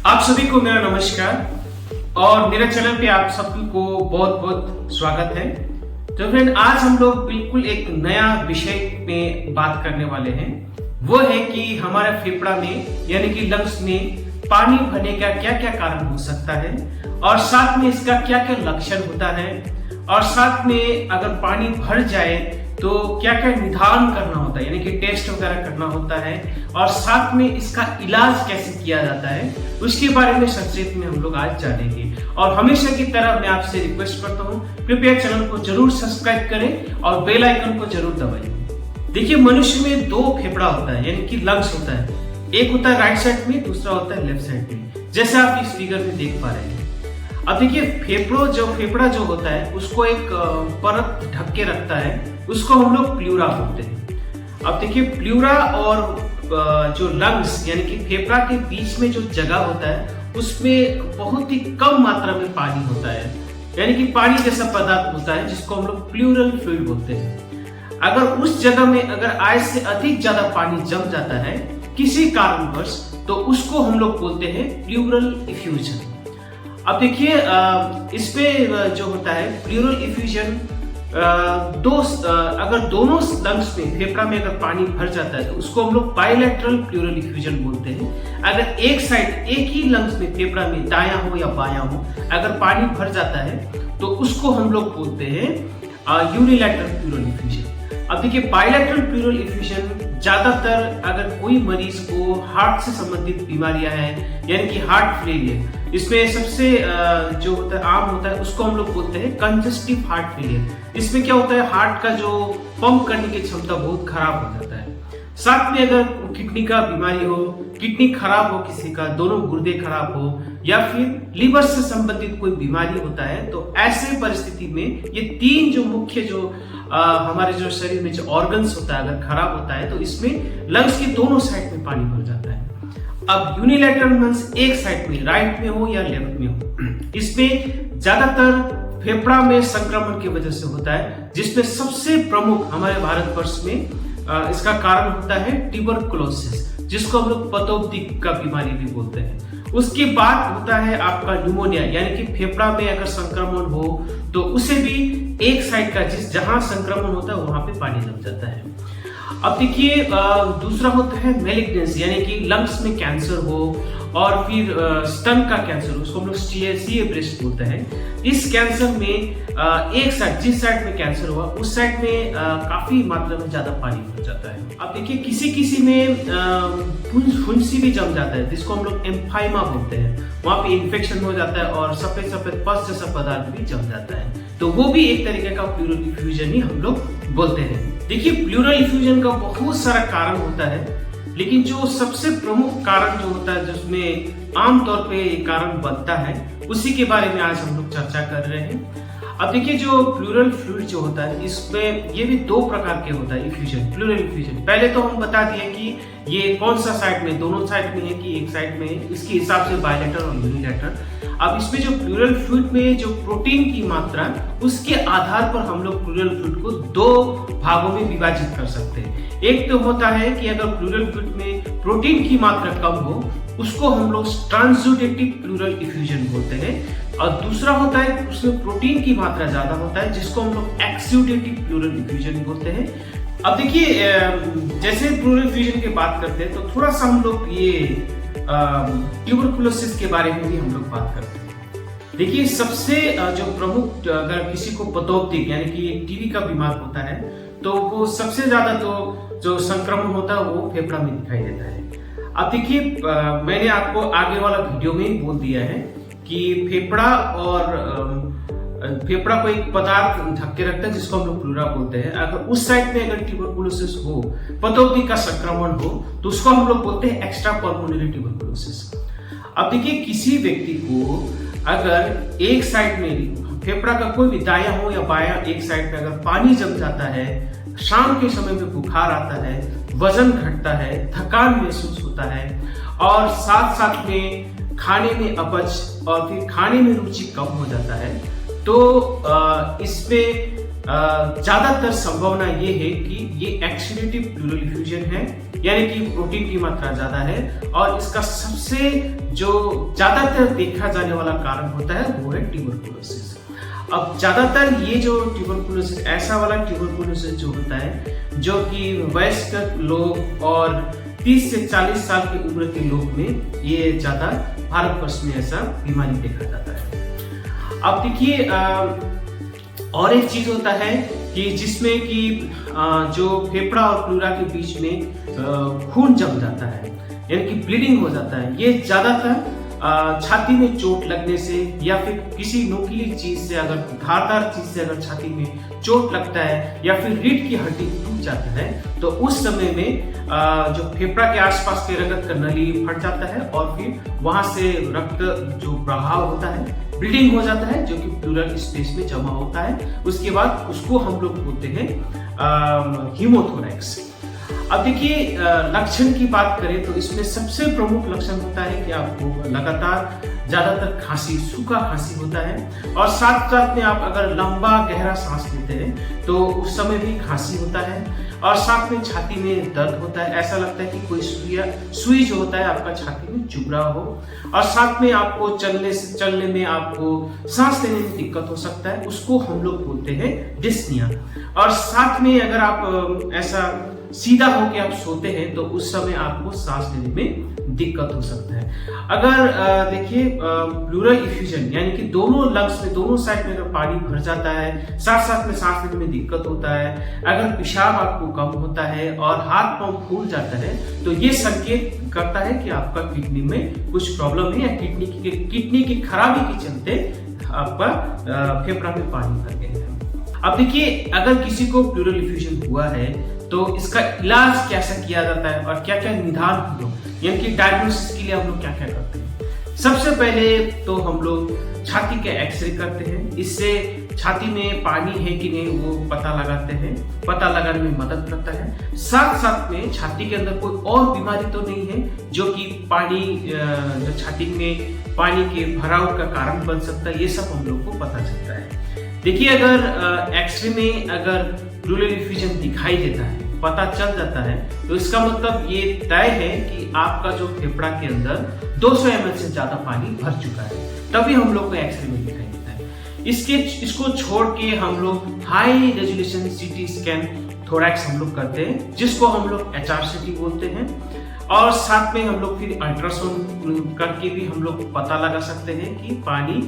आप सभी को मेरा नमस्कार और मेरे चैनल पे आप सभी को बहुत बहुत स्वागत है। तो फ्रेंड, आज हम लोग बिल्कुल एक नया विषय में बात करने वाले हैं। वो है कि हमारे फेफड़ा में यानी कि लंग्स में पानी भरने का क्या क्या कारण हो सकता है और साथ में इसका क्या क्या लक्षण होता है और साथ में अगर पानी भर जाए तो क्या क्या निदान करना होता है यानी कि टेस्ट वगैरह करना होता है और साथ में इसका इलाज कैसे किया जाता है उसके बारे में संक्षेप में हम लोग आज जानेंगे। और हमेशा की तरह मैं आपसे रिक्वेस्ट करता हूँ, कृपया चैनल को जरूर सब्सक्राइब करें और बेल आइकन को जरूर दबाइए। देखिए, मनुष्य में दो फेफड़ा होता है यानी कि लंग्स होता है। एक होता है राइट साइड में, दूसरा होता है लेफ्ट साइड में, जैसे आप इस फिगर में देख पा रहे हैं। अब देखिए, फेफड़ा जो होता है उसको एक परत ढक के रखता है, उसको हम लोग प्लूरा बोलते हैं। अब देखिए, प्लूरा और जो लंग्स यानी कि फेफड़ा के बीच में जो जगह होता है उसमें बहुत ही कम मात्रा में पानी होता है, यानी कि पानी जैसा पदार्थ होता है जिसको हम लोग प्लूरल फ्लूइड बोलते हैं। अगर उस जगह में अगर आय से अधिक ज्यादा पानी जम जाता है किसी कारणवश तो उसको हम लोग बोलते हैं प्लूरल इफ्यूजन। अब देखिए, इसमें जो होता है प्लूरल इफ्यूजन, अगर दोनों लंग्स में फेफड़ा में अगर पानी भर जाता है तो उसको हम लोग बायलैटरल प्लूरल इफ्यूजन बोलते हैं। अगर एक साइड एक ही लंग्स में फेफड़ा में दायां हो या बायां हो अगर पानी भर जाता है तो उसको हम लोग बोलते हैं यूनिलैटरल प्लूरल इफ्यूजन। अब देखिए, बायलैटरल प्लूरल इफ्यूजन ज्यादातर अगर कोई मरीज को हार्ट से संबंधित बीमारियां हैं यानी कि हार्ट फेलियर, इसमें सबसे जो होता है आम होता है उसको हम लोग बोलते हैं कंजस्टिव हार्ट फेलियर। इसमें क्या होता है, हार्ट का जो पंप करने की क्षमता बहुत खराब हो जाता है। साथ में अगर किडनी का बीमारी हो, किडनी खराब हो किसी का, दोनों गुर्दे खराब हो या फिर लिवर से संबंधित कोई बीमारी होता है तो ऐसे परिस्थिति में ये तीन जो मुख्य जो हमारे जो शरीर में जो ऑर्गन्स होता है अगर खराब होता है तो इसमें लंग्स के दोनों साइड में पानी भर जाता है। अब यूनिलैटरल मींस एक साइड में, राइट में हो या लेफ्ट में हो, इसमें ज्यादातर फेफड़ा में संक्रमण की वजह से होता है, जिसमें सबसे प्रमुख हमारे भारतवर्ष में इसका कारण होता है ट्यूबरकुलोसिस, जिसको हम लोग पतौती का बीमारी भी बोलते हैं। उसके बाद होता है आपका न्यूमोनिया यानी कि फेफड़ा में अगर संक्रमण हो तो उसे भी एक साइड का जहां संक्रमण होता है वहां पे पानी जम जाता है। अब देखिए, दूसरा होता है मैलिग्नेंसी यानी कि लंग्स में कैंसर हो और फिर स्तन का कैंसर, उसको हम लोग सीए ब्रेस्ट बोलते हैं। इस कैंसर में एक साइड, जिस साइड में कैंसर हुआ उस साइड में काफी मात्रा में ज्यादा पानी भर जाता है। अब देखिए, किसी में फुंसी भी जम जाता है जिसको हम लोग एम्फाइमा बोलते हैं, वहां पे इन्फेक्शन हो जाता है और सफेद सफेद पस जैसा पदार्थ भी जम जाता है, तो वो भी एक तरीके का प्लूरल इफ्यूजन ही हम लोग बोलते हैं। देखिए, प्लूरल इफ्यूजन का बहुत सारा कारण होता है, लेकिन जो सबसे प्रमुख कारण जो होता है जिसमें आमतौर पे कारण बनता है उसी के बारे में आज हम लोग चर्चा कर रहे हैं। अब देखिए, जो प्लूरल फ्लूइड जो होता है इसमें ये भी दो प्रकार के होता है इफ्यूजन, प्लूरल इफ्यूजन। पहले तो हम बता दिए कि ये कौन सा साइड में, दोनों साइड में है कि एक साइड में है, इसके हिसाब से बायलैटरल और यूनिलैटरल। अब इसमें जो प्लूरल फ्लूइड में जो प्रोटीन की मात्रा, उसके आधार पर हम लोग प्लूरल फ्लूइड को दो भागों में विभाजित कर सकते हैं। एक तो होता है कि अगर प्लूरल फ्लूइड में प्रोटीन की मात्रा कम हो उसको हम लोग ट्रांसुडेटिव प्लूरल इफ्यूजन बोलते हैं, और दूसरा होता है उसमें प्रोटीन की मात्रा ज्यादा होता है जिसको हम लोग एक्सुडेटिव प्लूरल इफ्यूजन बोलते हैं। अब देखिए, जैसे प्लूरल इफ्यूजन की बात करते हैं तो थोड़ा सा हम लोग ये ट्यूबरकुलोसिस के बारे में भी हम लोग बात करते हैं। देखिए, सबसे जो प्रमुख, अगर किसी को पतौती यानी कि टीबी का बीमार होता है तो वो सबसे ज्यादा तो जो संक्रमण होता है वो फेफड़ा में दिखाई देता है। अब देखिए, मैंने आपको आगे वाला वीडियो में ही बोल दिया है कि फेफड़ा को एक पदार्थ ढक के रखता है जिसको हम लोग प्लूरा बोलते हैं। अगर उस साइड में अगर ट्यूबरकुलोसिस हो, पतौती का संक्रमण हो, तो उसको हम लोग बोलते हैं एक्स्ट्रा पल्मोनरी ट्यूबरकुलोसिस। अब देखिए, किसी व्यक्ति को अगर एक साइड में फेफड़ा का कोई भी दायां हो या बायां एक साइड में अगर पानी जम जाता है, शाम के समय में बुखार आता है, वजन घटता है, थकान महसूस होता है और साथ साथ में खाने में अपच और फिर खाने में रुचि कम हो जाता है, तो इसमें ज्यादातर संभावना ये है कि ये एक्सुडेटिव प्लूरल इफ्यूजन है यानी कि प्रोटीन की मात्रा ज्यादा है, और इसका सबसे जो ज्यादातर देखा जाने वाला कारण होता है वो है ट्यूबरकुलोसिस। अब ज्यादातर ये जो ट्यूबरकुलोसिस, ऐसा वाला ट्यूबरकुलोसिस जो होता है जो कि वयस्क लोग और 30 से 40 साल की उम्र के लोग में ये ज्यादा भारतवर्ष में ऐसा बीमारी देखा जाता है। अब देखिए और एक चीज होता है कि जिसमें कि जो फेफड़ा और प्लूरा के बीच में खून जम जाता है, यानी कि ब्लीडिंग हो जाता है। ये ज्यादातर छाती में चोट लगने से या फिर किसी नुकीली चीज से, अगर धारदार चीज से अगर छाती में चोट लगता है या फिर रीढ़ की हड्डी टूट जाता है, तो उस समय में जो फेफड़ा के आसपास के रगत का नली फट जाता है और फिर वहां से रक्त जो प्रभाव होता है, ब्लीडिंग हो जाता है, जो कि प्लूरल स्पेस में जमा होता है। उसके बाद उसको हम लोग बोलते हैं हीमोथोरैक्स। अब देखिए लक्षण की बात करें तो इसमें सबसे प्रमुख लक्षण होता है कि आपको लगातार ज्यादातर खांसी, सूखा खांसी होता है, और साथ साथ में आप अगर लंबा गहरा सांस लेते हैं तो उस समय भी खांसी होता है, और साथ में छाती में दर्द होता है। ऐसा लगता है कि कोई सुई जो होता है आपका छाती में चुभ रहा हो, और साथ में आपको चलने में आपको सांस लेने में दिक्कत हो सकता है, उसको हम लोग बोलते हैं डिस्निया। और साथ में अगर आप ऐसा सीधा होकर आप सोते हैं तो उस समय आपको सांस लेने में दिक्कत हो सकता है। अगर देखिए प्लूरल इफ्यूजन, यानी कि दोनों लंग्स में, दोनों साइड में अगर पानी भर जाता है, साथ साथ में सांस लेने में दिक्कत होता है, अगर पेशाब आपको कम होता है और हाथ पांव फूल जाता है, तो ये संकेत करता है कि आपका किडनी में कुछ प्रॉब्लम है, या किडनी की खराबी के चलते आपका फेफड़ा में पानी भर गया है। अब देखिए अगर किसी को प्लूरल इफ्यूजन हुआ है तो इसका इलाज कैसा किया जाता है और क्या क्या निदान हम लोग, यानी कि डायग्नोसिस के लिए हम लोग क्या क्या करते हैं। सबसे पहले तो हम लोग छाती के एक्सरे करते हैं, इससे छाती में पानी है कि नहीं वो पता लगाते हैं, पता लगाने में मदद करता है। साथ साथ में छाती के अंदर कोई और बीमारी तो नहीं है जो कि पानी जो छाती में पानी के भराव का कारण बन सकता है, ये सब हम लोग को पता चलता है। देखिए अगर एक्सरे में अगर प्लूरल इफ्यूजन दिखाई देता है, पता चल जाता है, तो इसका मतलब ये तय है कि आपका जो फेफड़ा के अंदर 200 ml से ज्यादा पानी भर चुका है, तभी हम लोग को एक्सरे में दिखाई देता है। इसको छोड़ के हम लोग high resolution CT scan thorax हम लोग करते हैं, जिसको हम लोग HRCT बोलते हैं, और साथ में हम लोग फिर अल्ट्रासाउंड करके भी हम लोग पता लगा सकते हैं कि पानी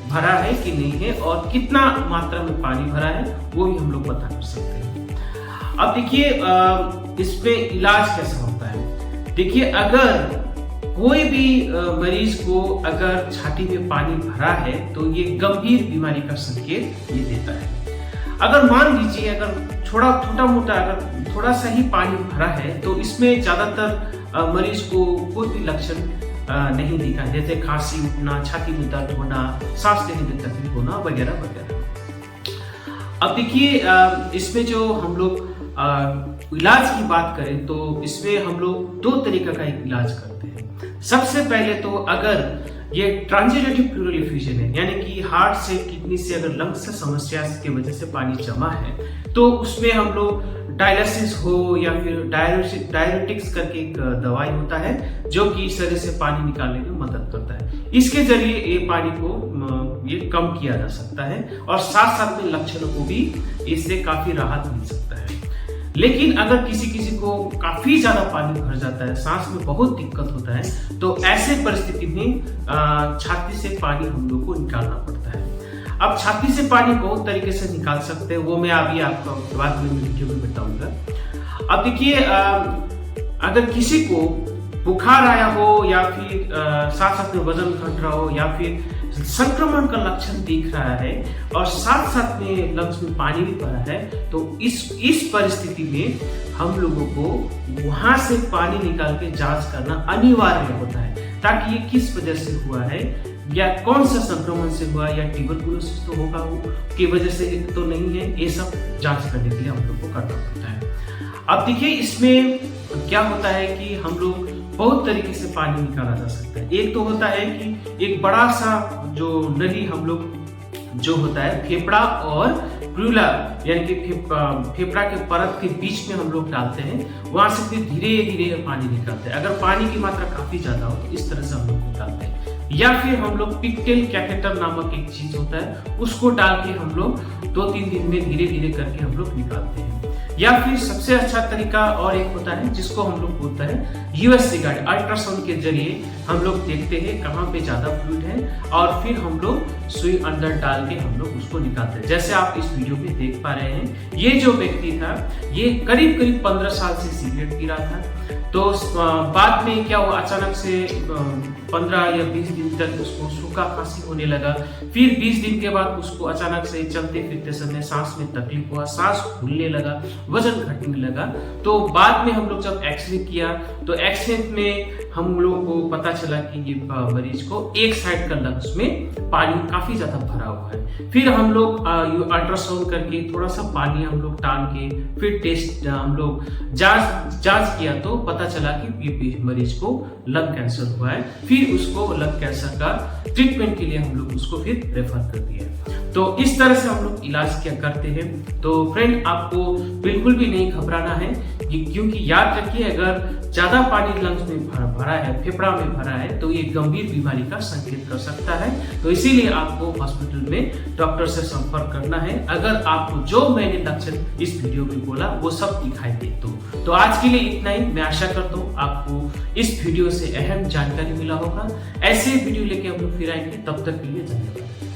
भरा है कि नहीं है, और कितना मात्रा में पानी भरा है वो भी हम लोग पता कर सकते हैं। अब देखिए इसमें इलाज कैसा होता है। देखिए अगर कोई भी मरीज को अगर छाती में पानी भरा है तो ये गंभीर बीमारी का संकेत ये देता है। अगर मान लीजिए अगर छोटा मोटा अगर थोड़ा सा ही पानी भरा है तो इसमें ज्यादातर मरीज को कोई भी लक्षण नहीं दिखा, जैसे खांसी उठना, छाती में दर्द होना, सांस लेने में तकलीफ होना वगैरह वगैरह। अब देखिए इसमें जो हम लोग इलाज की बात करें तो इसमें हम लोग 2 तरीका का इलाज करते हैं। सबसे पहले तो अगर ये ट्रांजिटिव प्लूरल इफ्यूजन है, यानी कि हार्ट से, किडनी से अगर लंग्स से समस्या की वजह से पानी जमा है, तो उसमें हम लोग डायलिसिस हो या फिर डायरेटिक्स करके एक दवाई होता है जो कि शरीर से पानी निकालने में मदद करता है। इसके जरिए ये पानी को ये कम किया जा सकता है, और साथ साथ में लक्षणों को भी इससे काफी राहत मिल सकता है। लेकिन अगर किसी को काफी ज्यादा पानी भर जाता है, सांस में बहुत दिक्कत होता है, तो ऐसे परिस्थिति में छाती से पानी हम लोग को निकालना पड़ता है। अब छाती से पानी बहुत तरीके से निकाल सकते हैं, वो मैं अभी आपको बाद में वीडियो में बताऊंगा। अब देखिए अगर किसी को बुखार आया हो या फिर साथ साथ में वजन घट रहा हो या फिर संक्रमण का लक्षण दिख रहा है और साथ साथ में लंग्स में पानी भी भरा है, तो इस परिस्थिति में हम लोगों को वहां से पानी निकाल के जांच करना अनिवार्य होता है, ताकि ये किस वजह से हुआ है या कौन सा संक्रमण से हुआ या ट्यूबरकुलोसिस तो होगा वो की वजह से तो नहीं है, ये सब जांच करने के लिए हम लोग को करना पड़ता है। अब देखिए इसमें क्या होता है कि हम लोग बहुत तरीके से पानी निकाला जा सकता है। एक तो होता है कि एक बड़ा सा जो नली हम लोग जो होता है फेफड़ा और प्रूला यानी कि फेफड़ा के परत के बीच में हम लोग डालते हैं, वहां से फिर धीरे धीरे पानी निकालते हैं। अगर पानी की मात्रा काफी ज्यादा हो तो इस तरह से हम लोग निकालते हैं। या फिर हम लोग पिगटेल कैथेटर नामक एक चीज होता है, उसको डाल के हम लोग 2-3 दिन में धीरे धीरे करके हम लोग निकालते हैं। या फिर सबसे अच्छा तरीका और एक होता है जिसको हम लोग बोलता है यूएससी गाइड, अल्ट्रासाउंड के जरिए हम लोग देखते हैं कहाँ पे ज्यादा फ्लूइड है और फिर हम लोग सुई अंदर डाल के हम लोग उसको निकालते हैं। जैसे आप इस वीडियो में देख पा रहे हैं, ये जो व्यक्ति था ये करीब 15 साल से सिगरेट पी रहा था। तो बाद में क्या हुआ, अचानक से 15 या 20 दिन तक उसको सूखा खांसी होने लगा। फिर 20 दिन के बाद उसको अचानक से चलते फिरते समय सांस में तकलीफ हुआ, सांस फूलने लगा, वजन घटने लगा। तो बाद में हम लोग जब एक्सरे किया तो एक्सरे में हम लोग को पता चला कि ये मरीज को एक साइड का लंग्स में पानी काफी ज्यादा भरा हुआ है। फिर हम लोग अल्ट्रासाउंड करके थोड़ा सा पानी हम लोग टान के फिर टेस्ट हम लोग जांच किया तो पता चला कि ये मरीज को लंग कैंसर हुआ है। फिर उसको लंग कैंसर का ट्रीटमेंट के लिए हम लोग उसको फिर रेफर कर दिया। तो इस तरह से हम लोग इलाज क्या करते हैं। तो फ्रेंड, आपको बिल्कुल भी नहीं घबराना है, क्योंकि याद रखिए अगर ज्यादा पानी लंग्स में भरा है, फेफड़ा में भरा है, तो ये गंभीर बीमारी का संकेत कर सकता है। तो इसीलिए आपको हॉस्पिटल में डॉक्टर से संपर्क करना है अगर आपको जो मैंने लक्षण इस वीडियो में बोला वो सब दिखाई दे तो आज के लिए इतना ही। मैं आशा करता हूँ आपको इस वीडियो से अहम जानकारी मिला होगा। ऐसे वीडियो लेके हम लोग फिर आएंगे, तब तक के लिए धन्यवाद।